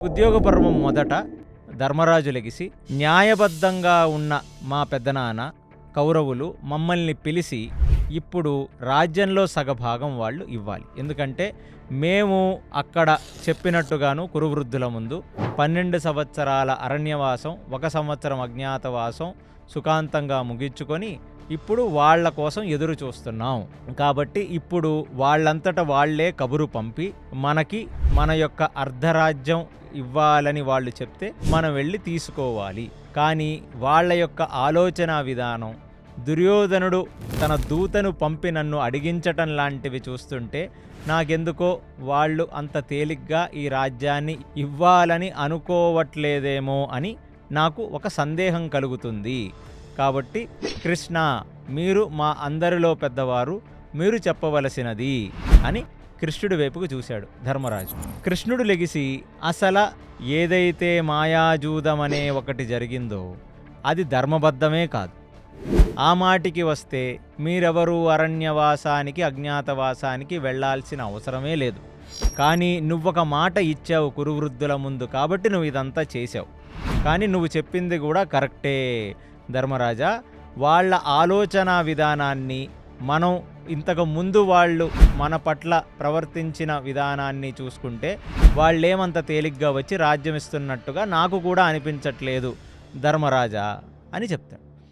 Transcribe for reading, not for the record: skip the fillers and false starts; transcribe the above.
ఉద్యోగ పర్వం మొదట ధర్మరాజు లెగిసి, న్యాయబద్ధంగా ఉన్న మా పెద్దనాన్న కౌరవులు మమ్మల్ని పిలిచి ఇప్పుడు రాజ్యంలో సగభాగం వాళ్ళు ఇవ్వాలి. ఎందుకంటే మేము అక్కడ చెప్పినట్టుగాను కురువృద్ధుల ముందు 12 సంవత్సరాల అరణ్యవాసం, 1 సంవత్సరం అజ్ఞాతవాసం సుఖాంతంగా ముగించుకొని ఇప్పుడు వాళ్ల కోసం ఎదురు చూస్తున్నాం. కాబట్టి ఇప్పుడు వాళ్ళంతట వాళ్లే కబురు పంపి మనకి మన యొక్క అర్ధరాజ్యం ఇవ్వాలని వాళ్ళు చెప్తే మనం వెళ్ళి తీసుకోవాలి. కానీ వాళ్ళ యొక్క ఆలోచన విధానం, దుర్యోధనుడు తన దూతను పంపి నన్ను అడిగించటం లాంటివి చూస్తుంటే నాకెందుకో వాళ్ళు అంత తేలిగ్గా ఈ రాజ్యాన్ని ఇవ్వాలని అనుకోవట్లేదేమో అని నాకు ఒక సందేహం కలుగుతుంది. కాబట్టి కృష్ణ, మీరు మా అందరిలో పెద్దవారు, మీరు చెప్పవలసినది అని కృష్ణుడి వైపుకు చూశాడు ధర్మరాజు. కృష్ణుడు లెగిసి, అసలు ఏదైతే మాయాజూదమనే ఒకటి జరిగిందో అది ధర్మబద్ధమే కాదు. ఆ మాటికి వస్తే మీరెవరూ అరణ్యవాసానికి, అజ్ఞాతవాసానికి వెళ్లాల్సిన అవసరమే లేదు. కానీ నువ్వొక మాట ఇచ్చావు కురువృద్ధుల ముందు, కాబట్టి నువ్వు ఇదంతా చేశావు. కానీ నువ్వు చెప్పింది కూడా కరెక్టే ధర్మరాజా. వాళ్ళ ఆలోచన విధానాన్ని, మనం ఇంతకు ముందు వాళ్ళు మన పట్ల ప్రవర్తించిన విధానాన్ని చూసుకుంటే వాళ్ళేమంత తేలిగ్గా వచ్చి రాజ్యం ఇస్తున్నట్టుగా నాకు కూడా అనిపించట్లేదు ధర్మరాజా అని చెప్తాడు.